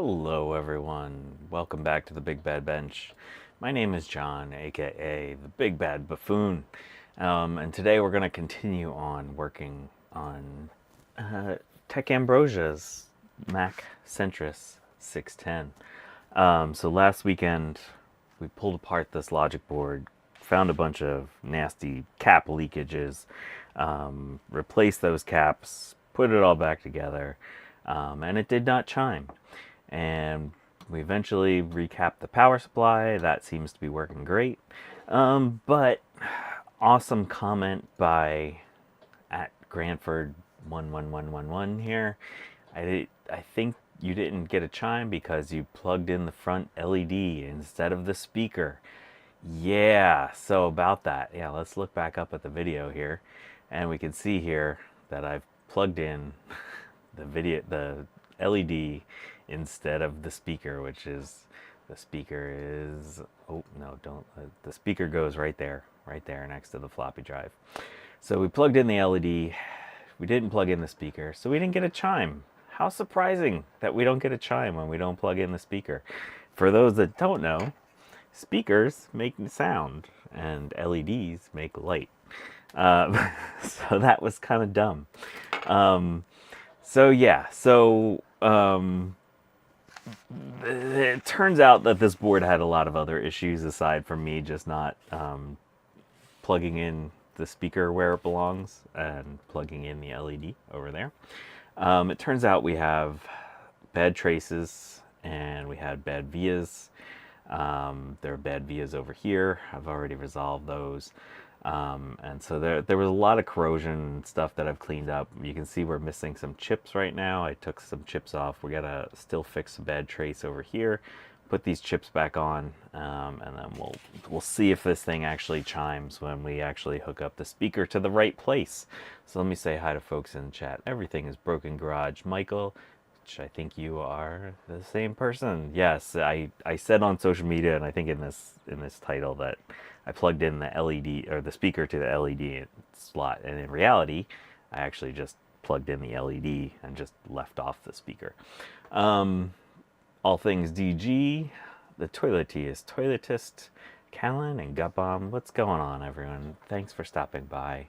Hello everyone, welcome back to the Big Bad Bench. My name is John, aka the Big Bad Buffoon, and today we're going to continue on working on Tech Ambrosia's Mac Centris 610. So last weekend we pulled apart this logic board, found a bunch of nasty cap leakages, replaced those caps, put it all back together, and it did not chime. And we eventually recapped the power supply. That seems to be working great. But awesome comment by at Granford11111 here. I think you didn't get a chime because you plugged in the front LED instead of the speaker. Yeah, so about that. Yeah, let's look back up at the video here, and we can see here that I've plugged in the LED instead of the speaker, which is the speaker is oh no, don't the speaker goes right there next to the floppy drive. So we plugged in the LED, we didn't plug in the speaker, so we didn't get a chime. How surprising that we don't get a chime when we don't plug in the speaker. For those that don't know, speakers make sound and LEDs make light. So that was kind of dumb. It turns out that this board had a lot of other issues aside from me just not plugging in the speaker where it belongs and plugging in the LED over there. It turns out we have bad traces and we had bad vias. There are bad vias over here. I've already resolved those. And so there was a lot of corrosion and stuff that I've cleaned up. You can see we're missing some chips right now. I took some chips off. We gotta still fix a bad trace over here, put these chips back on, and then we'll see if this thing actually chimes when we actually hook up the speaker to the right place. So let me say hi to folks in the chat. Everything is Broken Garage. Michael, which I think you are the same person. Yes, I said on social media, and I think in this title, that I plugged in the LED or the speaker to the LED slot, and in reality, I actually just plugged in the LED and just left off the speaker. All things DG, the toiletty is toiletist, Callan and Gut Bomb. What's going on, everyone? Thanks for stopping by.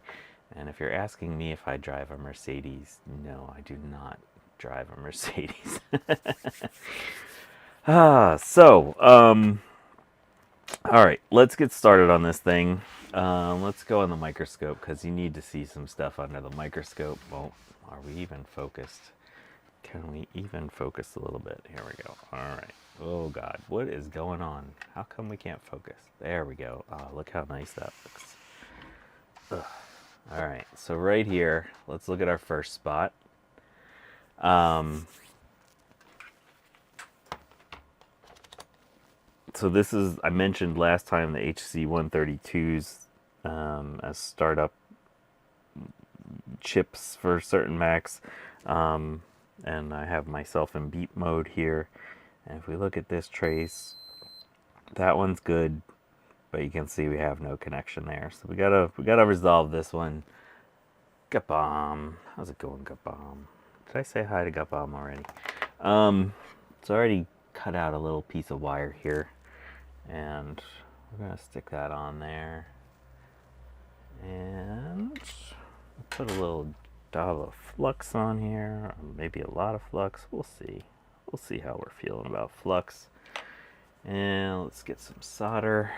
And if you're asking me if I drive a Mercedes, no, I do not drive a Mercedes. All right, let's get started on this thing. Let's go on the microscope because you need to see some stuff under the microscope. Well, are we even focused? Can we even focus a little bit? Here we go. All right. Oh God, what is going on? How come we can't focus? There we go. Oh, look how nice that looks. Ugh. All right, so right here, let's look at our first spot. So this is, I mentioned last time, the HC132s as startup chips for certain Macs. And I have myself in beep mode here. And if we look at this trace, that one's good, but you can see we have no connection there. So we gotta resolve this one. Gut Bomb. How's it going, Gut Bomb? Did I say hi to Gut Bomb already? It's already cut out a little piece of wire here, and we're gonna stick that on there, and put a little dab of flux on here, or maybe a lot of flux. We'll see how we're feeling about flux. And let's get some solder.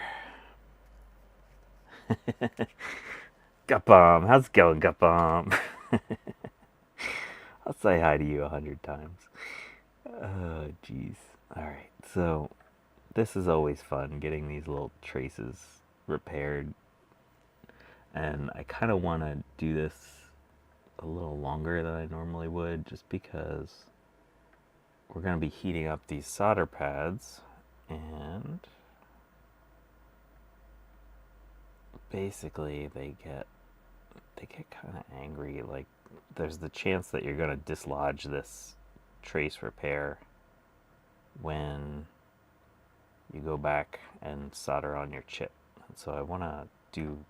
Gut Bomb, how's it going, Gut Bomb? I'll say hi to you 100 times. Oh, jeez. Alright, so this is always fun, getting these little traces repaired. And I kind of want to do this a little longer than I normally would, just because we're going to be heating up these solder pads, and basically they get kind of angry. Like, there's the chance that you're going to dislodge this trace repair when you go back and solder on your chip. And so I want to do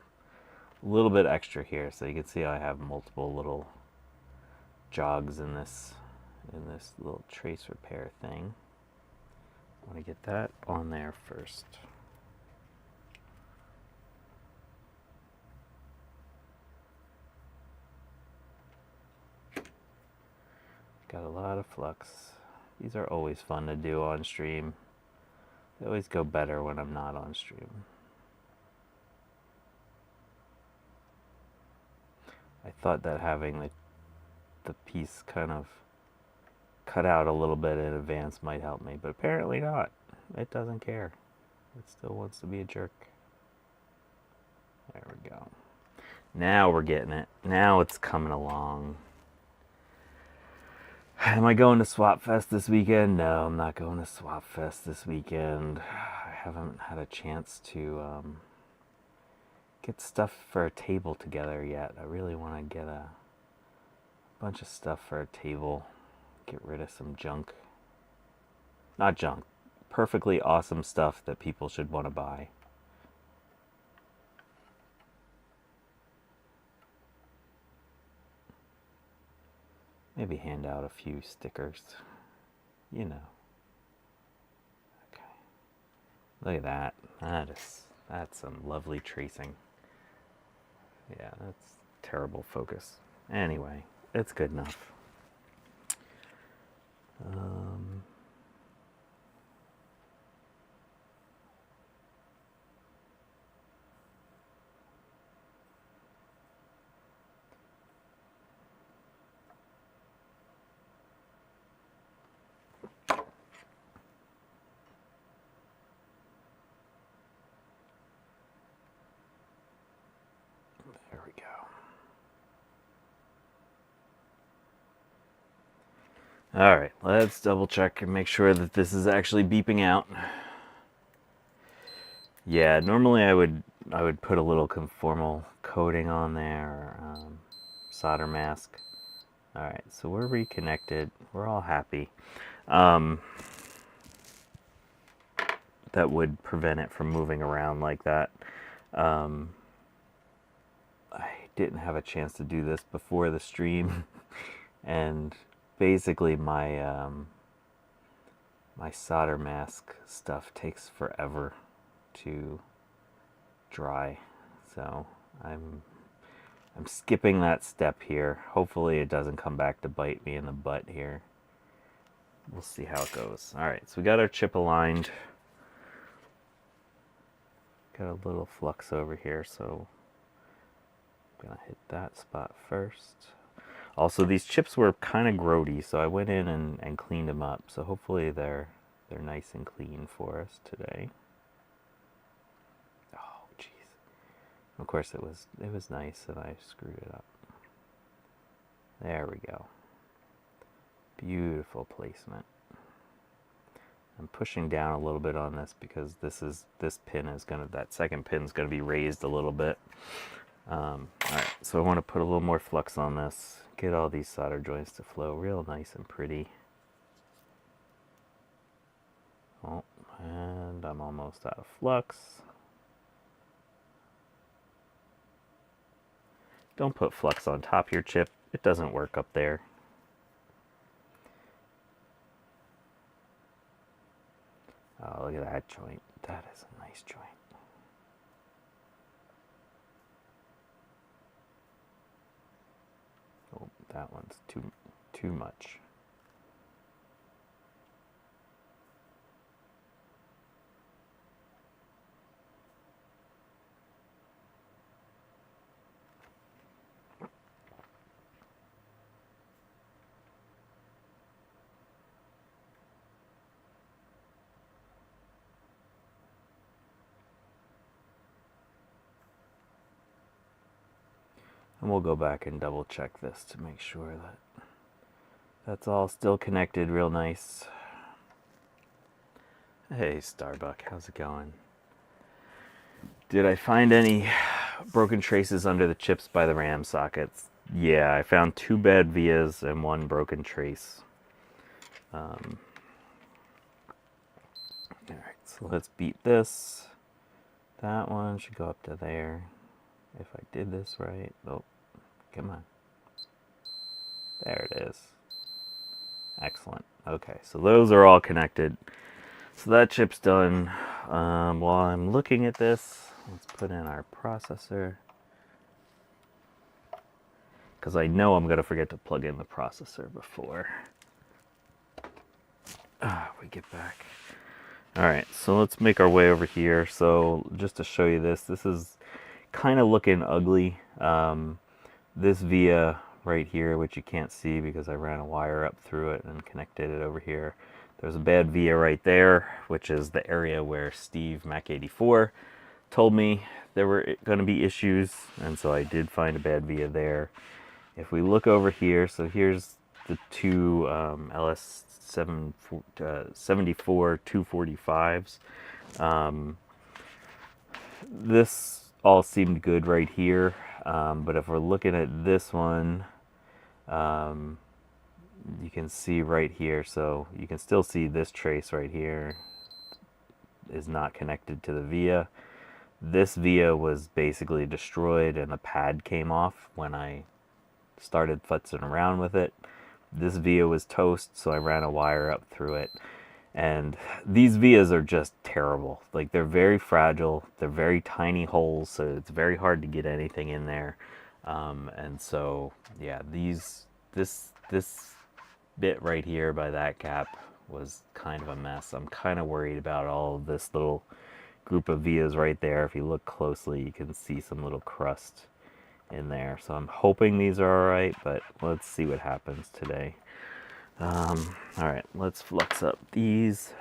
a little bit extra here, so you can see I have multiple little jogs in this little trace repair thing. I want to get that on there first. Got a lot of flux. These are always fun to do on stream. They always go better when I'm not on stream. I thought that having the piece kind of cut out a little bit in advance might help me, but apparently not. It doesn't care. It still wants to be a jerk. There we go. Now we're getting it. Now it's coming along. Am I going to Swap Fest this weekend? No, I'm not going to Swap Fest this weekend. I haven't had a chance to get stuff for a table together yet. I really want to get a bunch of stuff for a table. Get rid of some junk. Not junk. Perfectly awesome stuff that people should want to buy. Maybe hand out a few stickers. You know. Okay. Look at that. That's some lovely tracing. Yeah, that's terrible focus. Anyway, it's good enough. There we go. All right, let's double check and make sure that this is actually beeping out. Yeah, normally I would put a little conformal coating on there, solder mask. All right, so we're reconnected. We're all happy. That would prevent it from moving around like that. I didn't have a chance to do this before the stream, and basically my my solder mask stuff takes forever to dry, so I'm skipping that step here. Hopefully it doesn't come back to bite me in the butt here. We'll see how it goes. All right, so we got our chip aligned. Got a little flux over here, so I'm gonna hit that spot first. Also, these chips were kind of grody, so I went in and cleaned them up. So hopefully they're nice and clean for us today. Oh, jeez. Of course, it was nice that I screwed it up. There we go. Beautiful placement. I'm pushing down a little bit on this because that second pin is gonna be raised a little bit. All right, so I want to put a little more flux on this. Get all these solder joints to flow real nice and pretty. Oh, and I'm almost out of flux. Don't put flux on top of your chip. It doesn't work up there. Oh, look at that joint. That is a nice joint. Oh, that one's too much. And we'll go back and double check this to make sure that that's all still connected real nice. Hey Starbuck, how's it going? Did I find any broken traces under the chips by the RAM sockets? Yeah, I found 2 bad vias and 1 broken trace. Alright, so let's beat this. That one should go up to there. If I did this right. Oh, come on. There it is. Excellent. Okay, so those are all connected. So that chip's done. While I'm looking at this, let's put in our processor, because I know I'm going to forget to plug in the processor before we get back. Alright, so let's make our way over here. So just to show you this, this is kind of looking ugly. This via right here, which you can't see because I ran a wire up through it and connected it over here. There's a bad via right there, which is the area where Steve Mac84 told me there were going to be issues, and so I did find a bad via there. If we look over here, so here's the two LS74 245s. This all seemed good right here, but if we're looking at this one, you can see right here, so you can still see this trace right here is not connected to the via. This via was basically destroyed and the pad came off when I started futzing around with it. This via was toast, so I ran a wire up through it. And these vias are just terrible. Like, they're very fragile, they're very tiny holes, so it's very hard to get anything in there. And so, yeah, this bit right here by that cap was kind of a mess. I'm kind of worried about all of this little group of vias right there. If you look closely, you can see some little crust in there. So I'm hoping these are alright, but let's see what happens today. Alright, let's flux up these.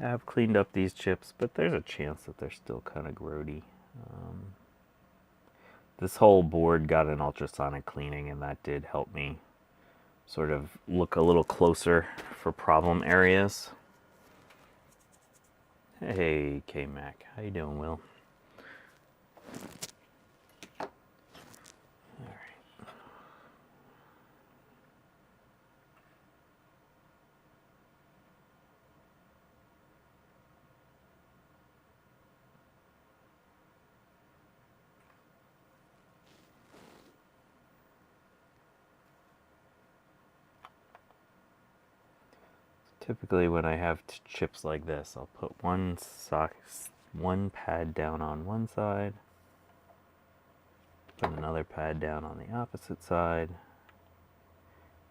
I have cleaned up these chips, but there's a chance that they're still kind of grody. This whole board got an ultrasonic cleaning, and that did help me sort of look a little closer for problem areas. Hey, K-Mac, how you doing, Will? Typically when I have chips like this, I'll put one pad down on one side, put another pad down on the opposite side,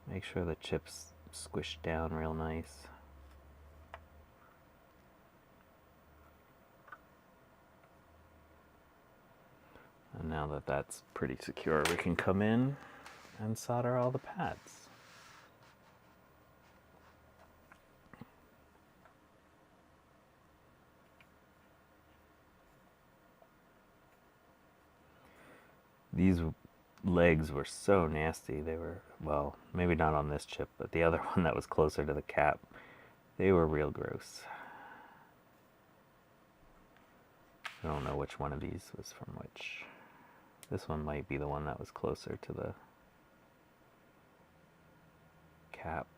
make sure the chips squish down real nice. And now that that's pretty secure, we can come in and solder all the pads. These legs were so nasty. They were, well, maybe not on this chip, but the other one that was closer to the cap, they were real gross. I don't know which one of these was from which. This one might be the one that was closer to the cap.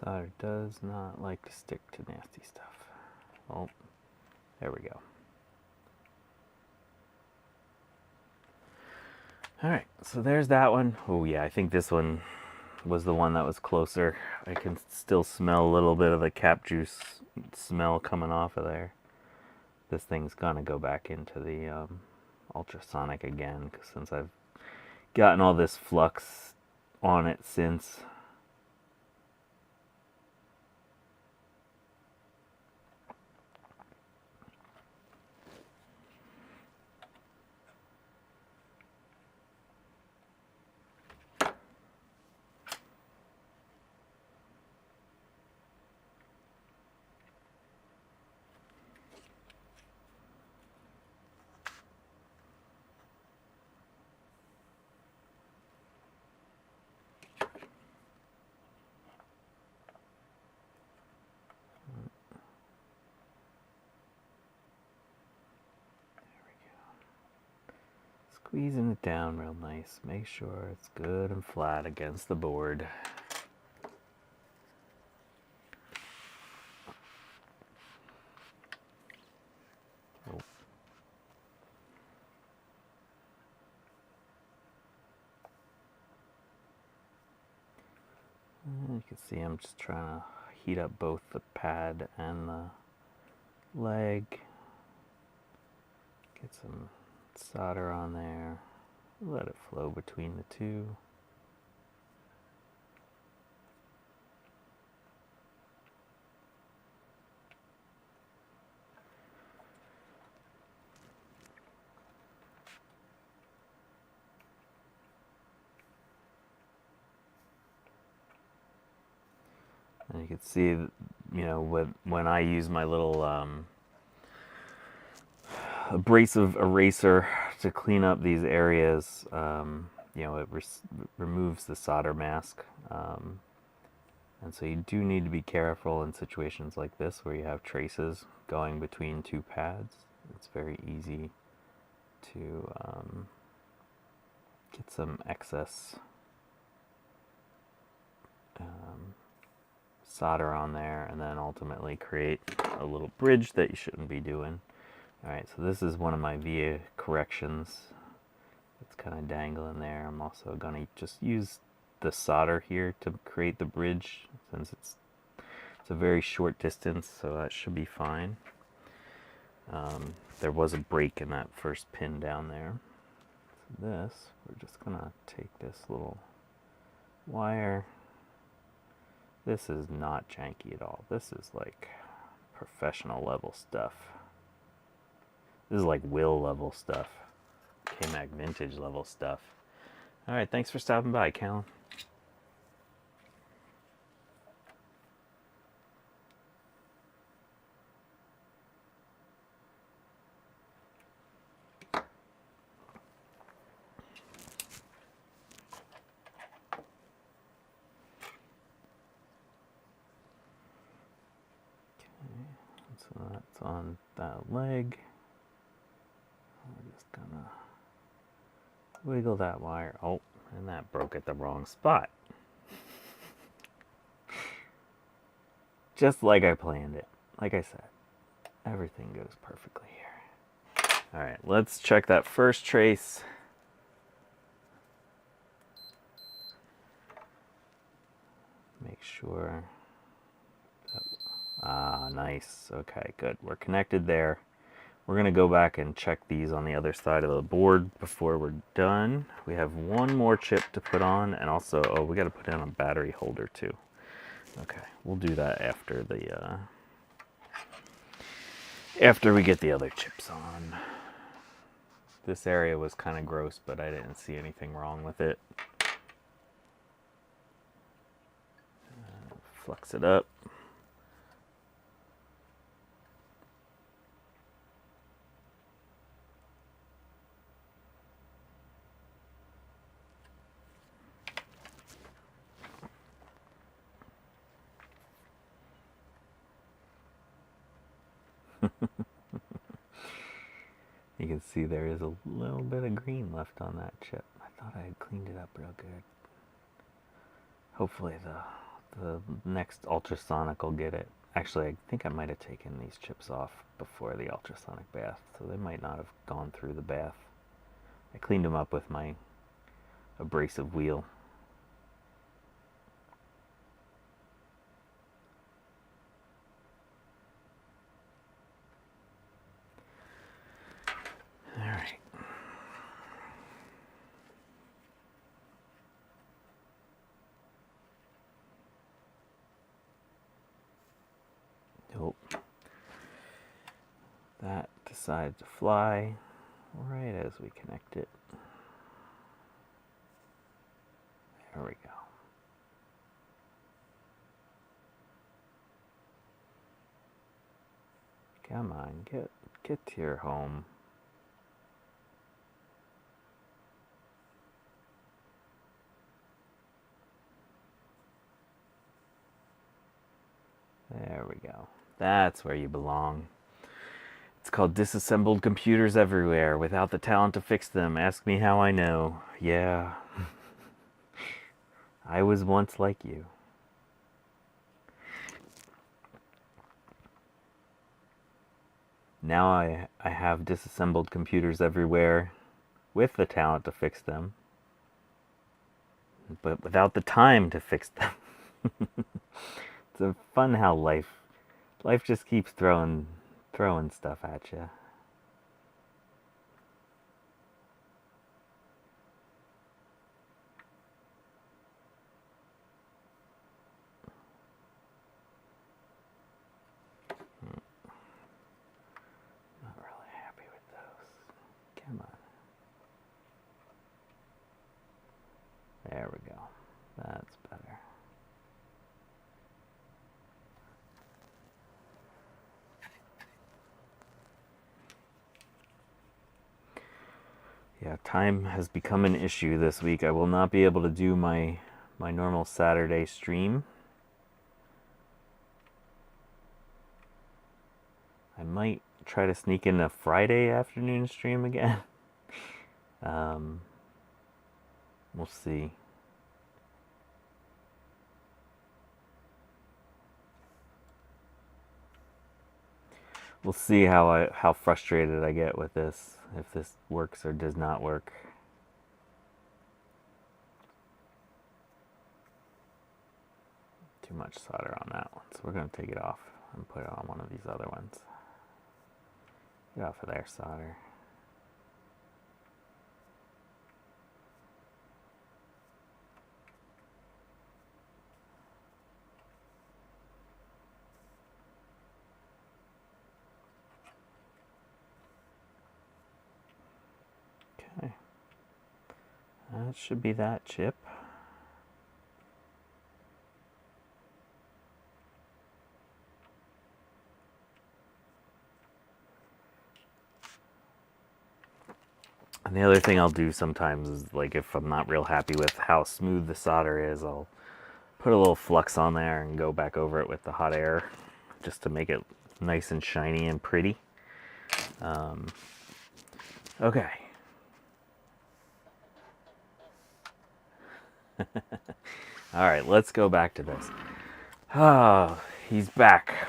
Solder does not like to stick to nasty stuff. Oh, there we go. Alright, so there's that one. Oh yeah, I think this one was the one that was closer. I can still smell a little bit of the cap juice smell coming off of there. This thing's gonna go back into the ultrasonic again, because since I've gotten all this flux on it since. Squeezing it down real nice. Make sure it's good and flat against the board. Oh. You can see I'm just trying to heat up both the pad and the leg. Get some solder on there. Let it flow between the two. And you can see, you know, when I use my little abrasive eraser to clean up these areas, you know, it removes the solder mask. And so you do need to be careful in situations like this where you have traces going between two pads. It's very easy to get some excess solder on there and then ultimately create a little bridge that you shouldn't be doing. Alright, so this is one of my via corrections. It's kind of dangling there. I'm also going to just use the solder here to create the bridge since it's a very short distance, so that should be fine. There was a break in that first pin down there. So this, we're just going to take this little wire. This is not janky at all. This is like professional level stuff. This is like Will level stuff. K-Mac Vintage level stuff. Alright, thanks for stopping by, Callan. So that's on that leg. We're just gonna wiggle that wire. Oh, and that broke at the wrong spot. Just like I planned it. Like I said, everything goes perfectly here. Alright, let's check that first trace. Make sure. Ah, nice. Okay, good. We're connected there. We're going to go back and check these on the other side of the board before we're done. We have one more chip to put on, and also, oh, we got to put in a battery holder too. Okay, we'll do that after the after we get the other chips on. This area was kind of gross, but I didn't see anything wrong with it. Flux it up. You can see there is a little bit of green left on that chip. I thought I had cleaned it up real good. Hopefully the next ultrasonic will get it. Actually, I think I might have taken these chips off before the ultrasonic bath, so they might not have gone through the bath. I cleaned them up with my abrasive wheel. Alright. Nope. That decides to fly right as we connect it. There we go. Come on, get to your home. There we go. That's where you belong. It's called Disassembled Computers Everywhere Without the Talent to Fix Them. Ask me how I know. Yeah. I was once like you. Now I have disassembled computers everywhere with the talent to fix them, but without the time to fix them. It's fun how life just keeps throwing stuff at you. Not really happy with those. Come on. There we go. That's better. Yeah, time has become an issue this week. I will not be able to do my normal Saturday stream. I might try to sneak in a Friday afternoon stream again. We'll see. We'll see how frustrated I get with this, if this works or does not work. Too much solder on that one, so we're going to take it off and put it on one of these other ones. Get off of there, solder. Okay. That should be that chip. And the other thing I'll do sometimes is, like, if I'm not real happy with how smooth the solder is, I'll put a little flux on there and go back over it with the hot air just to make it nice and shiny and pretty. Okay. All right, let's go back to this. Oh, he's back.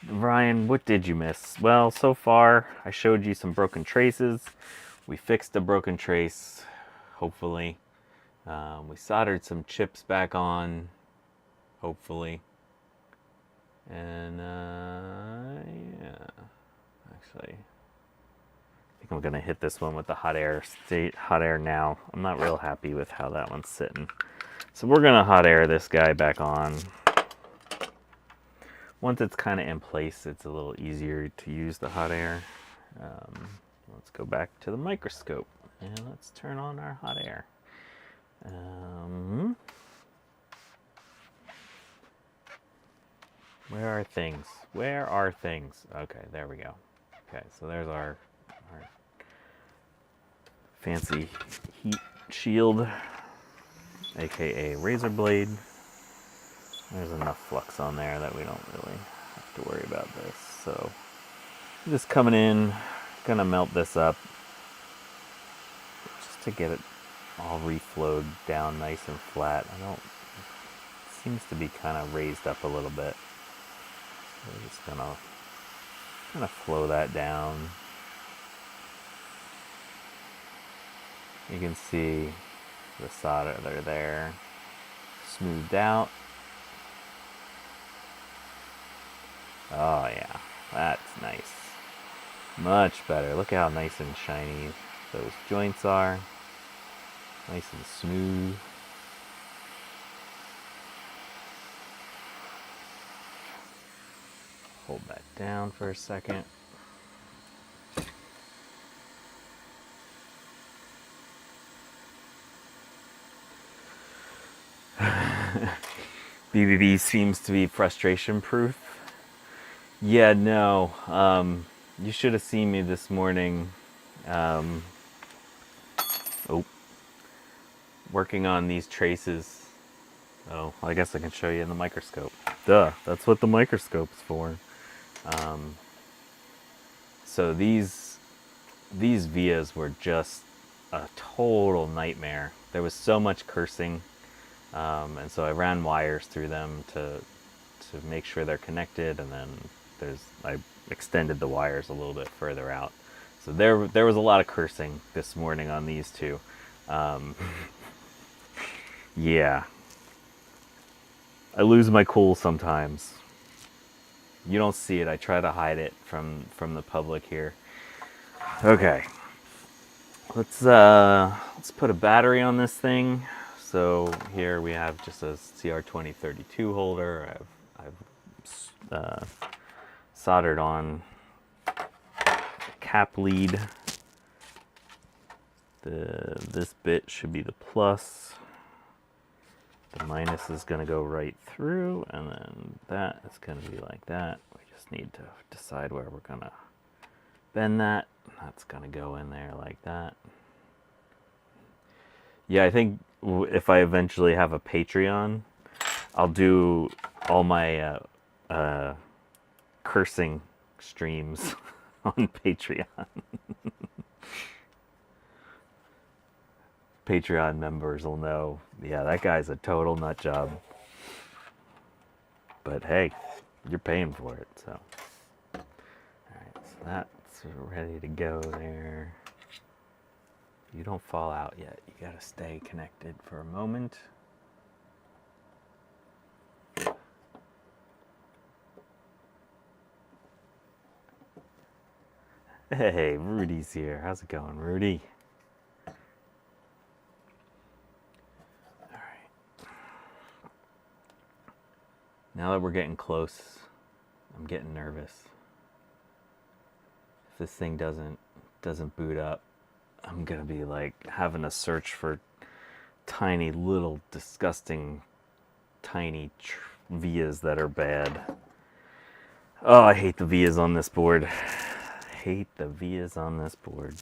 Ryan, what did you miss? Well, so far I showed you some broken traces. We fixed a broken trace, hopefully. We soldered some chips back on, hopefully. And yeah, actually, I think I'm gonna hit this one with the hot air now. I'm not real happy with how that one's sitting. So we're gonna hot air this guy back on. Once it's kind of in place, it's a little easier to use the hot air. Let's go back to the microscope and let's turn on our hot air. Where are things? Where are things? Okay, there we go. Okay, so there's our fancy heat shield, aka razor blade. There's enough flux on there that we don't really have to worry about this. So I'm just coming in, gonna melt this up just to get it all reflowed down nice and flat. It seems to be kind of raised up a little bit. So we're just gonna kind of flow that down. You can see the solder there, smoothed out. Oh yeah, that's nice. Much better. Look how nice and shiny those joints are. Nice and smooth. Hold that down for a second. BBB seems to be frustration proof. Yeah, no. You should have seen me this morning. Working on these traces. Oh, I guess I can show you in the microscope. Duh, that's what the microscope's for. So these vias were just a total nightmare. There was so much cursing, and so I ran wires through them to make sure they're connected, and then I extended the wires a little bit further out. So there was a lot of cursing this morning on these two. Yeah, I lose my cool sometimes. You don't see it. I try to hide it from the public here. Okay, let's put a battery on this thing. So here we have just a CR2032 holder. I've soldered on cap lead. This bit should be the plus. The minus is going to go right through, and then that is going to be like that. We just need to decide where we're going to bend that. That's going to go in there like that. Yeah, I think if I eventually have a Patreon, I'll do all my cursing streams on Patreon. Patreon members will know, yeah, that guy's a total nut job. But hey, you're paying for it, so. Alright, so that's ready to go there. You don't fall out yet. You gotta stay connected for a moment. Hey, Rudy's here. How's it going, Rudy? Now that we're getting close, I'm getting nervous. If this thing doesn't boot up, I'm gonna be like having to search for tiny little disgusting tiny vias that are bad. Oh, I hate the vias on this board. I hate the vias on this board.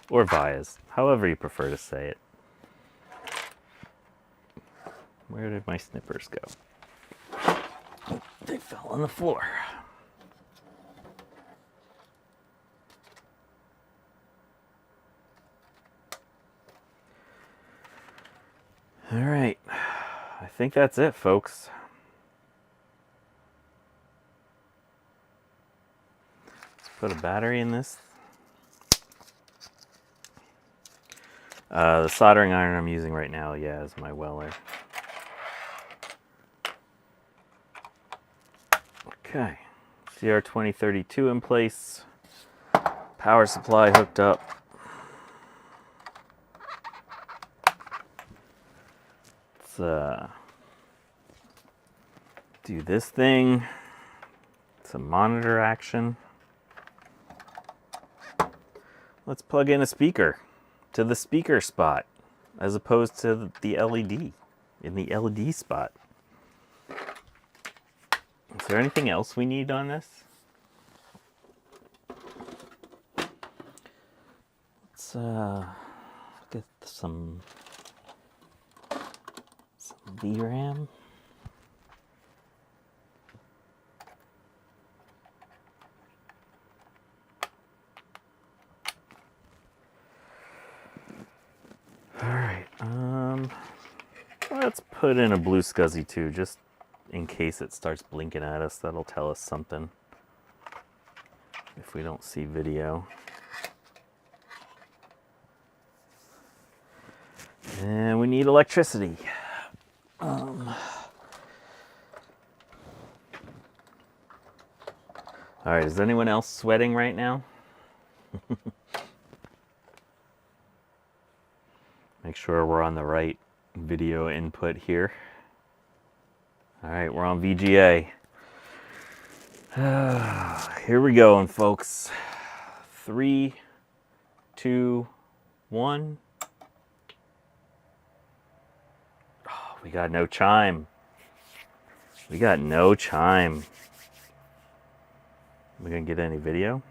Or vias, however you prefer to say it. Where did my snippers go? They fell on the floor. All right, I think that's it, folks. Let's put a battery in this. The soldering iron I'm using right now, yeah, is my Weller. Okay, CR2032 in place, power supply hooked up. Let's do this thing, some monitor action. Let's plug in a speaker to the speaker spot as opposed to the LED, in the LED spot. Is there anything else we need on this? Let's get some VRAM. All right, let's put in a blue SCSI too, just in case it starts blinking at us. That'll tell us something if we don't see video. And we need electricity. All right, is anyone else sweating right now? Make sure we're on the right video input here. All right, we're on VGA. Here we go, folks. 3, 2, 1. Oh, we got no chime. We got no chime. We gonna get any video?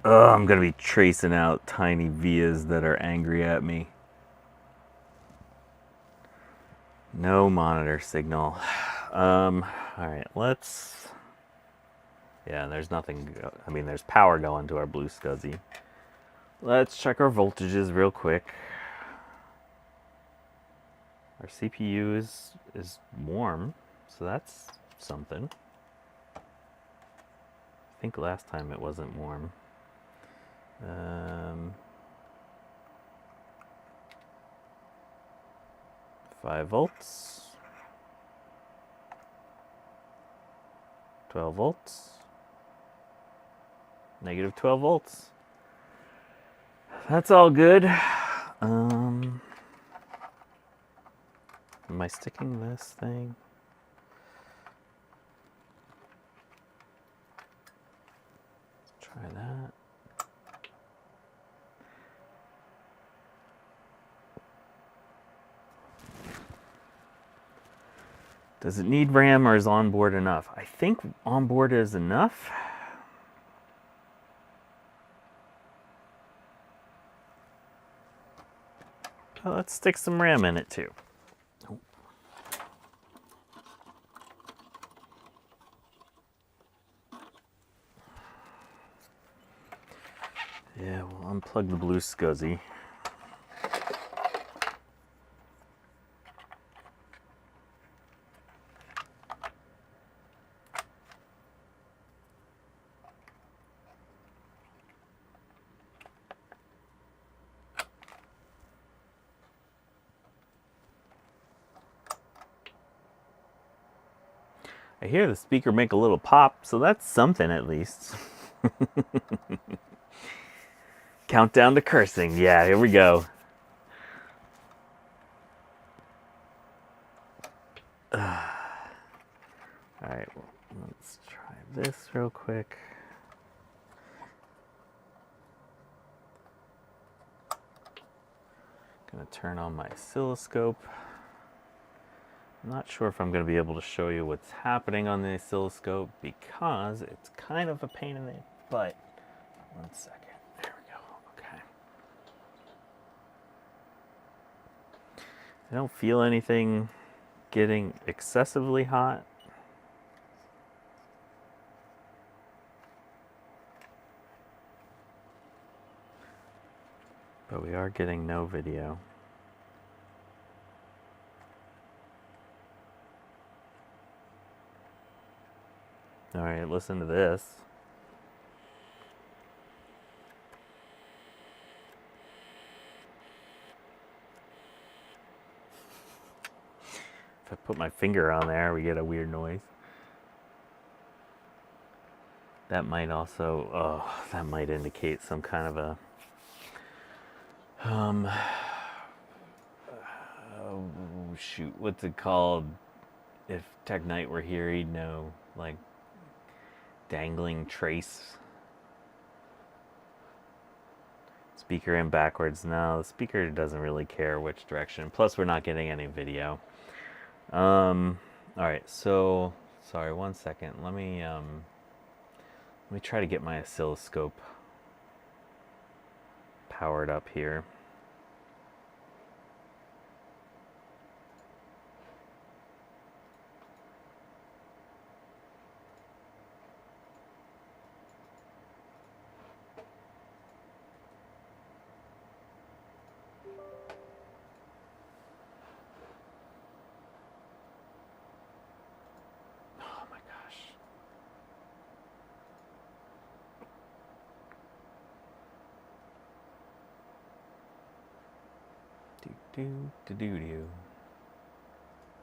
Oh, I'm gonna be tracing out tiny vias that are angry at me. No monitor signal. All right, let's. Yeah, there's nothing. I mean, there's power going to our blue SCSI. Let's check our voltages real quick. Our CPU is warm, so that's something. I think last time it wasn't warm. 5 volts. 12 volts. Negative 12 volts. That's all good. Am I sticking this thing? Let's try that. Does it need RAM or is onboard enough? I think onboard is enough. Oh, let's stick some RAM in it too. Oh. Yeah, we'll unplug the blue SCSI. I hear the speaker make a little pop, so that's something at least. Countdown to cursing. Yeah, here we go. Alright, well, let's try this real quick. Gonna turn on my oscilloscope. I'm not sure if I'm going to be able to show you what's happening on the oscilloscope because it's kind of a pain in the butt. 1 second. There we go. Okay. I don't feel anything getting excessively hot. But we are getting no video. All right, listen to this. If I put my finger on there, we get a weird noise. That might also, that might indicate some kind of a, oh shoot, what's it called? If Tech Knight were here, he'd know, like, dangling trace. Speaker in backwards. No, the speaker doesn't really care which direction. Plus, we're not getting any video. All right, so sorry, 1 second. Let me try to get my oscilloscope powered up here.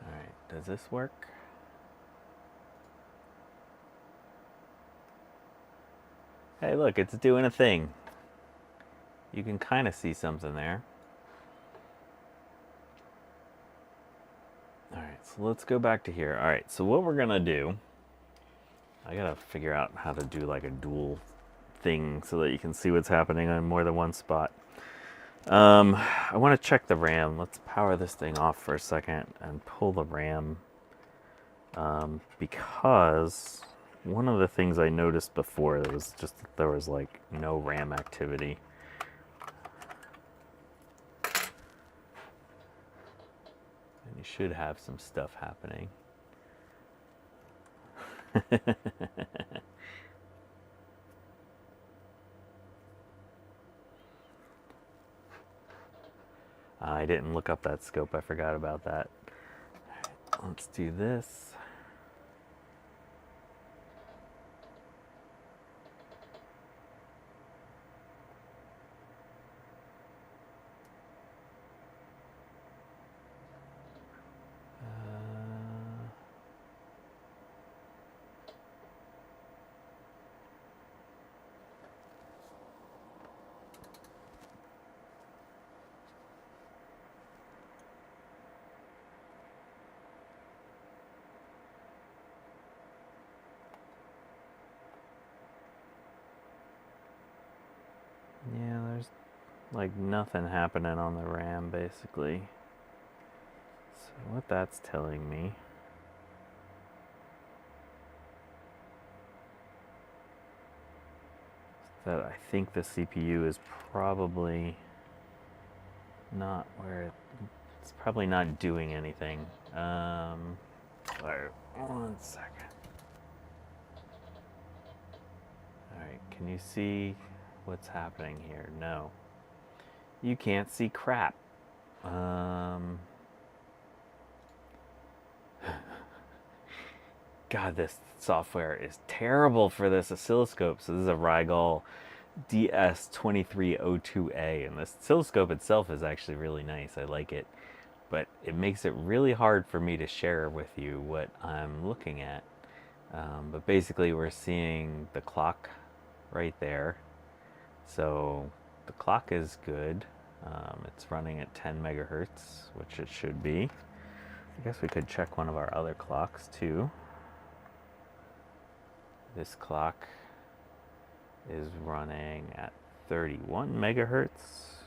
Alright, does this work? Hey, look, it's doing a thing. You can kind of see something there. Alright, so let's go back to here. Alright, so what we're gonna do, I gotta figure out how to do like a dual thing so that you can see what's happening on more than one spot. I want to check the RAM. Let's power this thing off for a second and pull the RAM. Because one of the things I noticed before was just that there was like no RAM activity. And you should have some stuff happening. I didn't look up that scope. I forgot about that. Let's do this. Yeah, there's like nothing happening on the RAM basically. So what that's telling me is that I think the CPU is probably not where it's probably not doing anything. Sorry, 1 second. Alright, can you see what's happening here? No. You can't see crap. God, this software is terrible for this oscilloscope. So this is a Rigol DS2302A, and this oscilloscope itself is actually really nice. I like it, but it makes it really hard for me to share with you what I'm looking at. But basically we're seeing the clock right there. So the clock is good. It's running at 10 megahertz, which it should be. I guess we could check one of our other clocks too. This clock is running at 31 megahertz,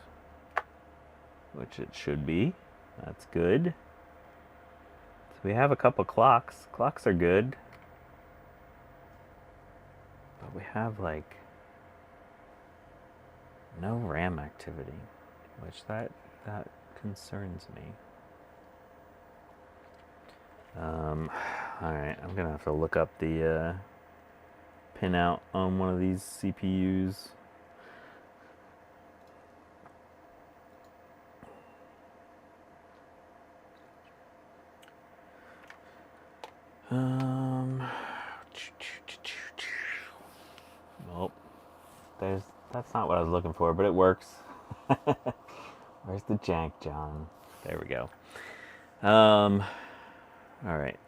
which it should be. That's good. So we have a couple clocks. Clocks are good. But we have like no RAM activity, which that concerns me. Alright, I'm gonna have to look up the pinout on one of these CPUs. Nope. That's not what I was looking for, but it works. Where's the jank, John? There we go. Alright.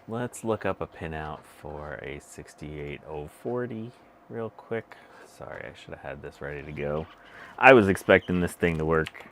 Let's look up a pinout for a 68040 real quick. Sorry, I should have had this ready to go. I was expecting this thing to work.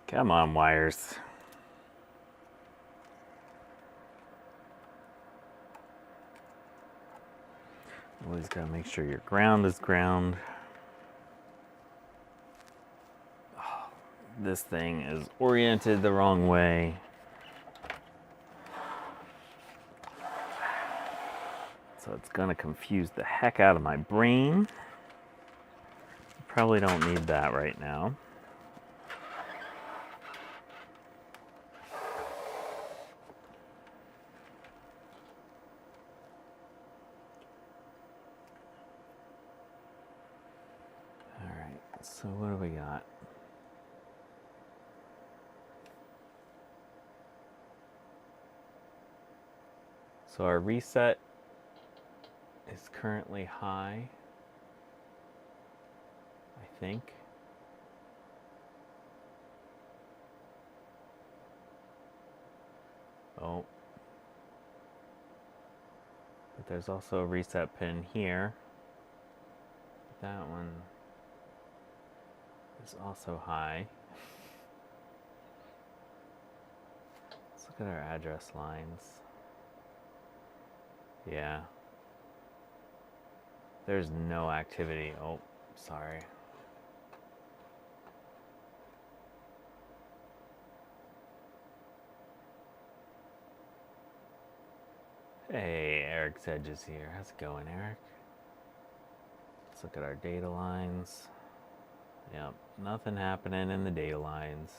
Come on, wires. Always gotta make sure your ground is ground. Oh, this thing is oriented the wrong way. So it's gonna confuse the heck out of my brain. Probably don't need that right now. So what do we got? So our reset is currently high, I think. Oh. But there's also a reset pin here. That one is also high. Let's look at our address lines. Yeah. There's no activity. Oh, sorry. Hey, Eric's Edges here. How's it going, Eric? Let's look at our data lines. Yep, nothing happening in the data lines.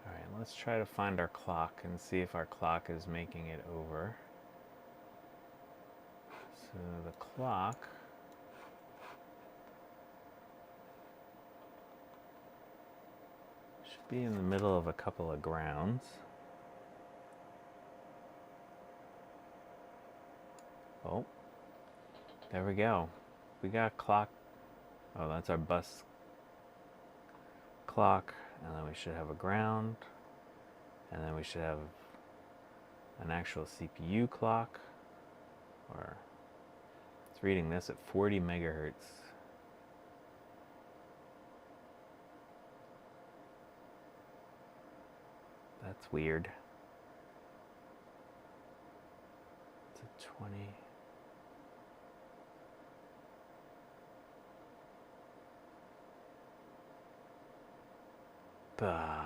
Alright, let's try to find our clock and see if our clock is making it over. So the clock should be in the middle of a couple of grounds. Oh, there we go. We got a clock. Oh, that's our bus clock. And then we should have a ground. And then we should have an actual CPU clock. Or it's reading this at 40 megahertz. That's weird. It's a 20. Bah.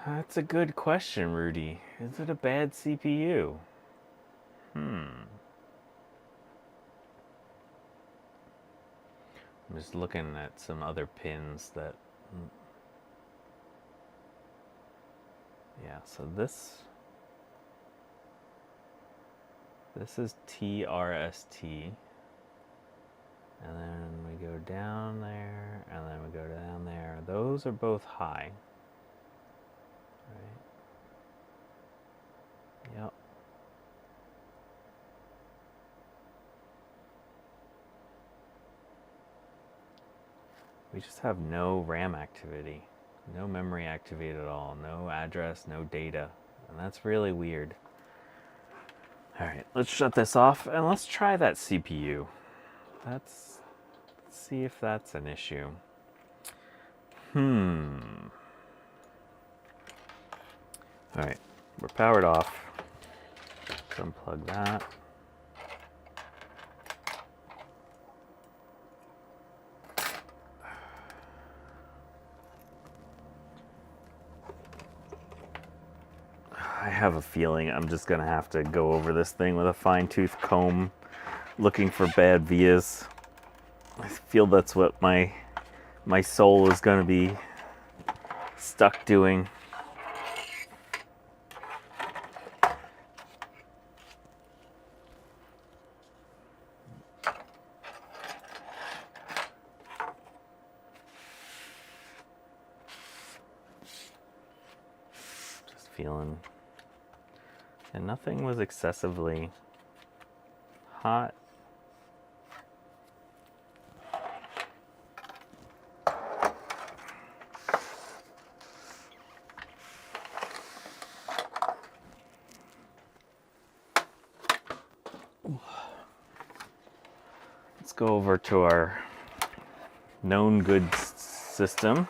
That's a good question, Rudy. Is it a bad CPU? I'm just looking at some other pins that... Yeah, so this is TRST. And then we go down there, and then we go down there. Those are both high. Right? Yep. We just have no RAM activity. No memory activity at all. No address, no data. And that's really weird. Alright, let's shut this off and let's try that CPU. Let's see if that's an issue. Alright, we're powered off. Let's unplug that. I have a feeling I'm just gonna have to go over this thing with a fine-tooth comb, looking for bad vias. I feel that's what my soul is gonna be stuck doing. Just feeling. And nothing was excessively hot. Let's go over to our known goods system.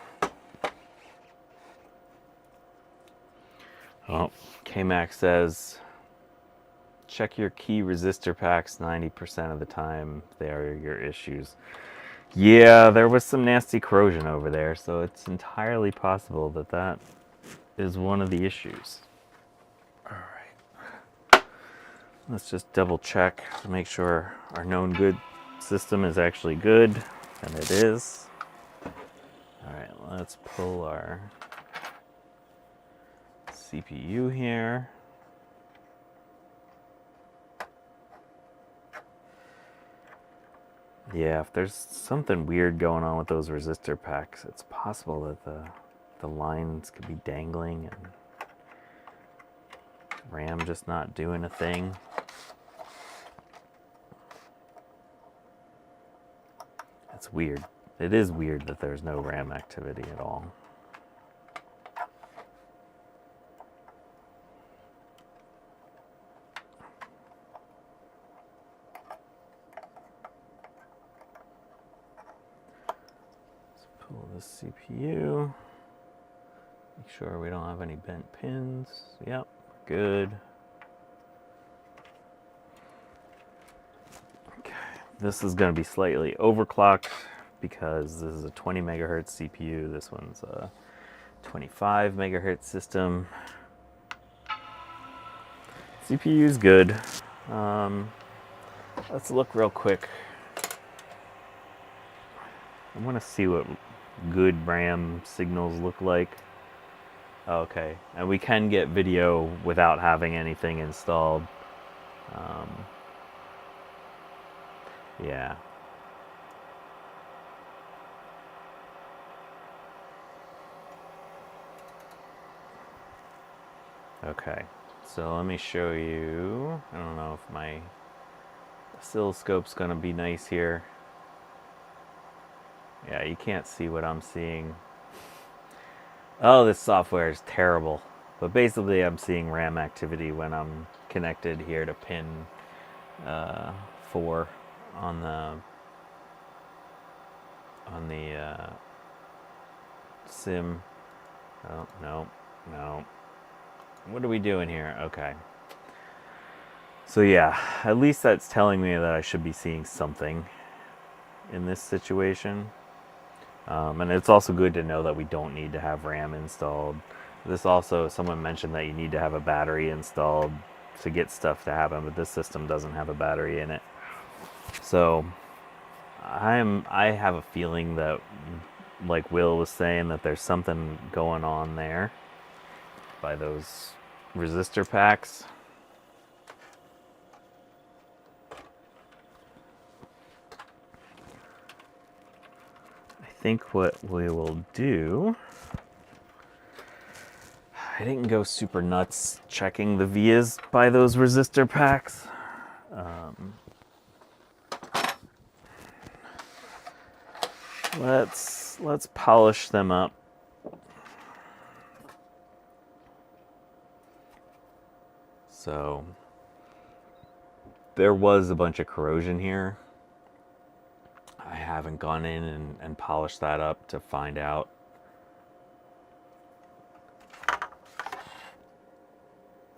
Oh, KMax says, check your key resistor packs 90% of the time. They are your issues. Yeah, there was some nasty corrosion over there, so it's entirely possible that that is one of the issues. Alright. Let's just double check to make sure our known good system is actually good, and it is. Alright, let's pull our CPU here. Yeah, if there's something weird going on with those resistor packs, it's possible that the the lines could be dangling and RAM just not doing a thing. It's weird. It is weird that there's no RAM activity at all. Let's pull this CPU. Make sure we don't have any bent pins. Yep, good. Okay, this is going to be slightly overclocked because this is a 20 megahertz CPU. This one's a 25 megahertz system. CPU is good. Let's look real quick. I want to see what good RAM signals look like. Okay, and we can get video without having anything installed. Yeah. Okay, so let me show you. I don't know if my oscilloscope's gonna be nice here. Yeah, you can't see what I'm seeing. Oh, this software is terrible. But basically I'm seeing RAM activity when I'm connected here to pin 4 on the sim. Oh, no. What are we doing here? Okay. So yeah, at least that's telling me that I should be seeing something in this situation. And it's also good to know that we don't need to have RAM installed. This also, someone mentioned that you need to have a battery installed to get stuff to happen, but this system doesn't have a battery in it. So I have a feeling that, like Will was saying, that there's something going on there by those resistor packs. I think what we will do, I didn't go super nuts checking the vias by those resistor packs. Let's polish them up. So there was a bunch of corrosion here. I haven't gone in and polished that up to find out.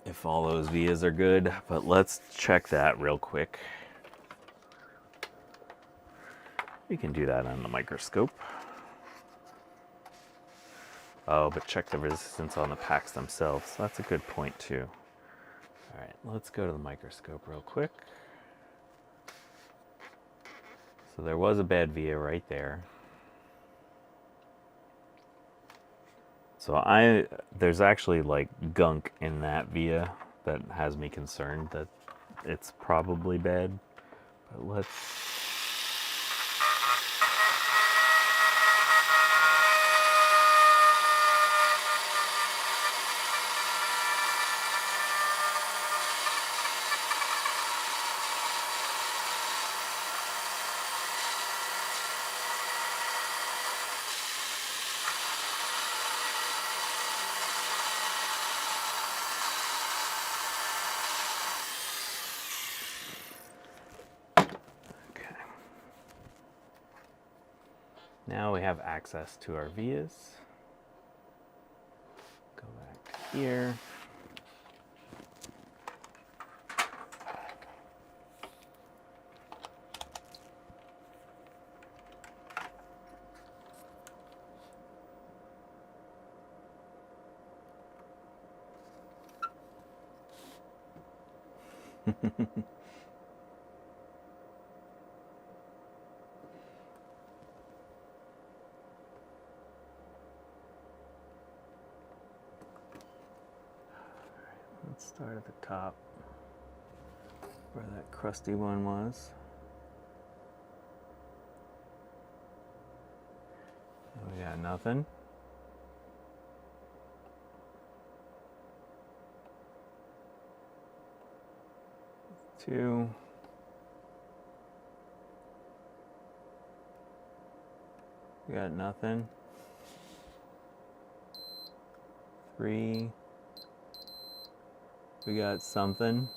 If all those vias are good, but let's check that real quick. We can do that on the microscope. Oh, but check the resistance on the packs themselves. That's a good point too. All right, let's go to the microscope real quick. So there was a bad via right there. So there's actually like gunk in that via that has me concerned that it's probably bad. But let's... Now we have access to our vias. Go back to here. Let's start at the top where that crusty one was. We got nothing. 2. We got nothing. 3. We got something.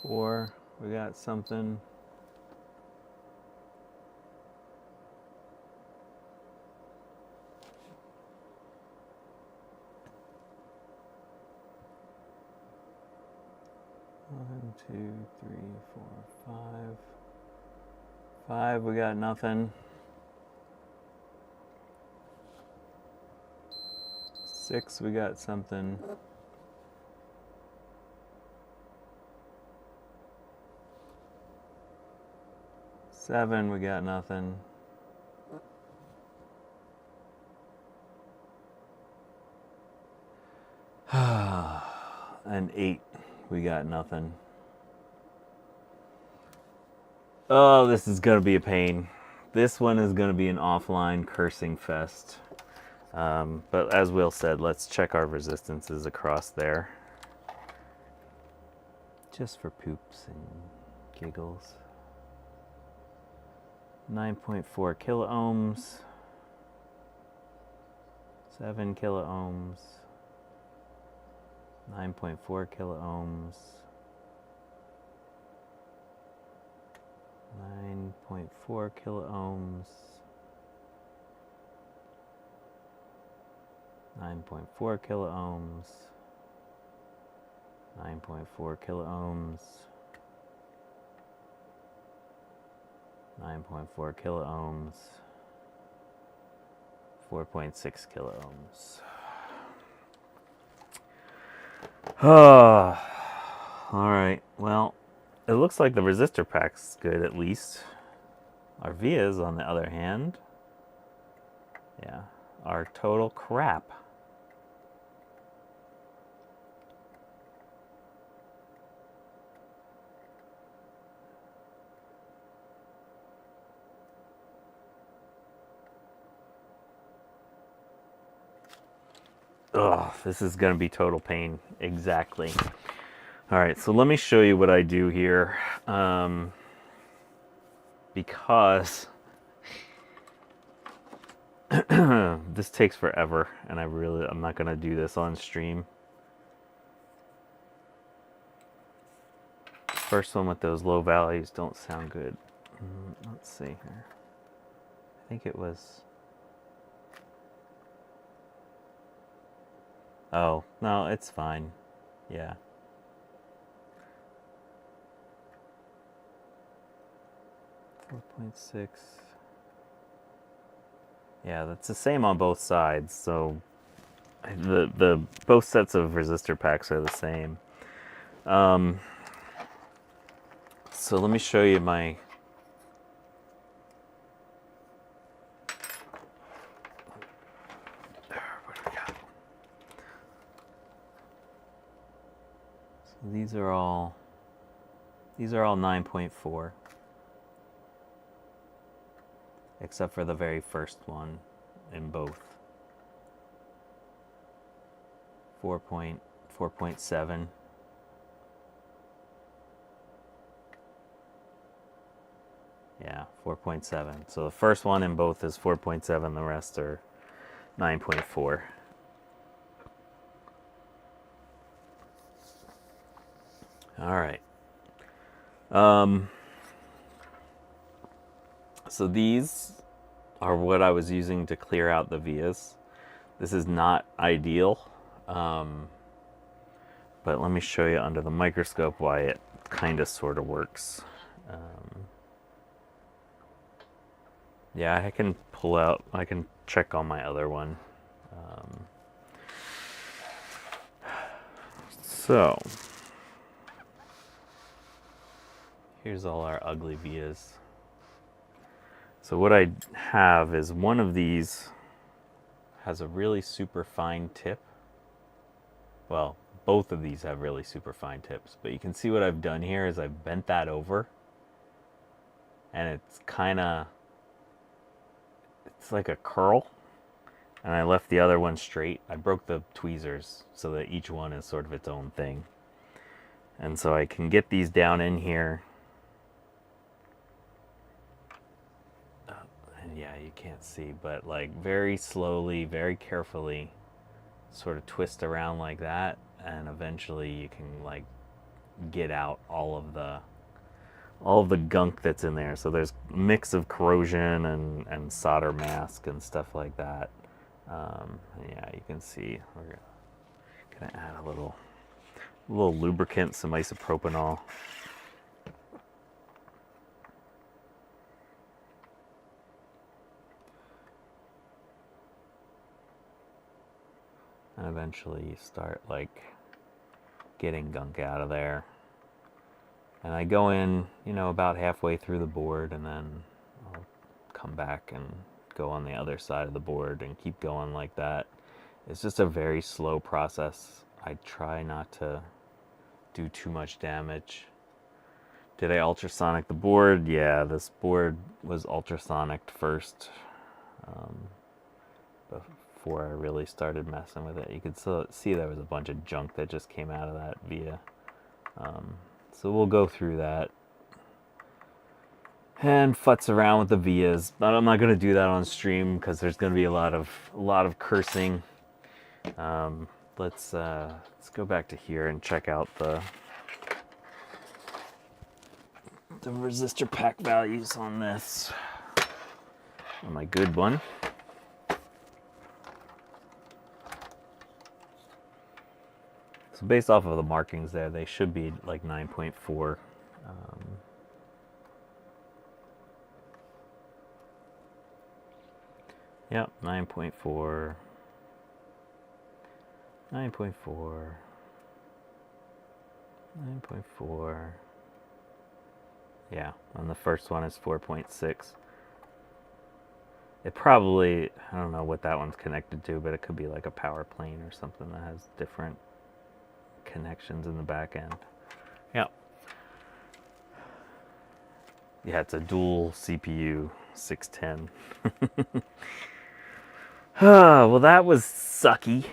4. We got something. 1, 2, 3, 4, 5. 5, we got nothing. 6, we got something. 7, we got nothing. 8, we got nothing. Oh, this is gonna be a pain. This one is gonna be an offline cursing fest. But as Will said, let's check our resistances across there. Just for poops and giggles. 9.4 kiloohms. 7 kiloohms. 9.4 kiloohms. 9.4 kiloohms. 9.4 kiloohms. 9.4 kiloohms. 9.4 kiloohms. 4.6 kiloohms. Alright, well, it looks like the resistor pack's good at least. Our vias, on the other hand, yeah, are total crap. Ugh, this is going to be total pain. Exactly. All right, so let me show you what I do here. Because this takes forever, and I'm not going to do this on stream. First one with those low values don't sound good. Let's see here. I think it was... Oh, no, it's fine. Yeah. .6. Yeah, that's the same on both sides. So the both sets of resistor packs are the same. So let me show you my... What do we got? So these are all 9.4. Except for the very first one in both. 4.7. Yeah, 4.7. So the first one in both is 4.7, the rest are 9.4. All right. So these are what I was using to clear out the vias. This is not ideal, but let me show you under the microscope why it kind of sort of works. Yeah, I can check on my other one. So here's all our ugly vias. So what I have is one of these has a really super fine tip. Well, both of these have really super fine tips, but you can see what I've done here is I've bent that over, and it's like a curl, and I left the other one straight. I broke the tweezers so that each one is sort of its own thing. And so I can get these down in here. And yeah, you can't see, but like very slowly, very carefully sort of twist around like that, and eventually you can like get out all of the gunk that's in there. So there's a mix of corrosion and solder mask and stuff like that. Yeah, you can see we're gonna add a little lubricant, some isopropanol. And eventually you start like getting gunk out of there. And I go in, about halfway through the board, and then I'll come back and go on the other side of the board and keep going like that. It's just a very slow process. I try not to do too much damage. Did I ultrasonic the board? Yeah, this board was ultrasonicked first before I really started messing with it. You could see there was a bunch of junk that just came out of that via. So we'll go through that and futz around with the vias, but I'm not going to do that on stream because there's going to be a lot of cursing. Let's go back to here and check out the resistor pack values on this. On my good one. So based off of the markings there, they should be like 9.4. Yep, 9.4. 9.4. 9.4. Yeah, and the first one is 4.6. It probably, I don't know what that one's connected to, but it could be like a power plane or something that has different connections in the back end. Yeah. Yeah, it's a dual CPU 610. Well, that was sucky.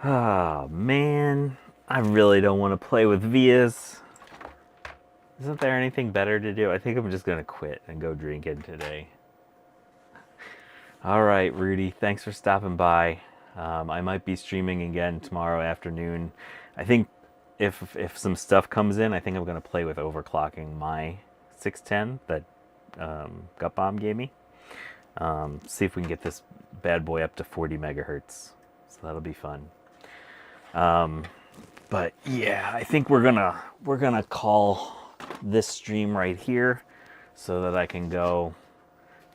Oh, man. I really don't want to play with vias. Isn't there anything better to do? I think I'm just going to quit and go drinking today. All right, Rudy, thanks for stopping by. I might be streaming again tomorrow afternoon. I think if some stuff comes in, I think I'm going to play with overclocking my 610 that Gutbomb gave me. See if we can get this bad boy up to 40 megahertz. So that'll be fun. But yeah, I think we're gonna call this stream right here so that I can go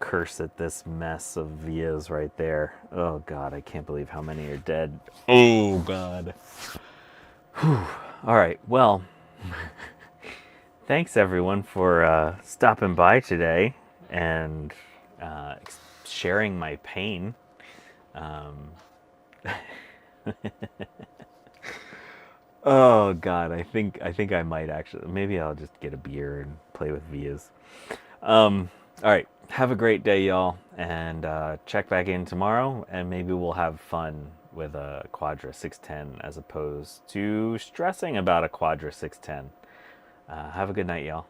curse at this mess of vias right there. Oh God, I can't believe how many are dead. Oh God. Whew. All right, well, thanks everyone for stopping by today and sharing my pain. Oh God, I think I might actually. Maybe I'll just get a beer and play with vias. All right, have a great day, y'all, and check back in tomorrow, and maybe we'll have fun with a Quadra 610 as opposed to stressing about a Quadra 610. Have a good night, y'all.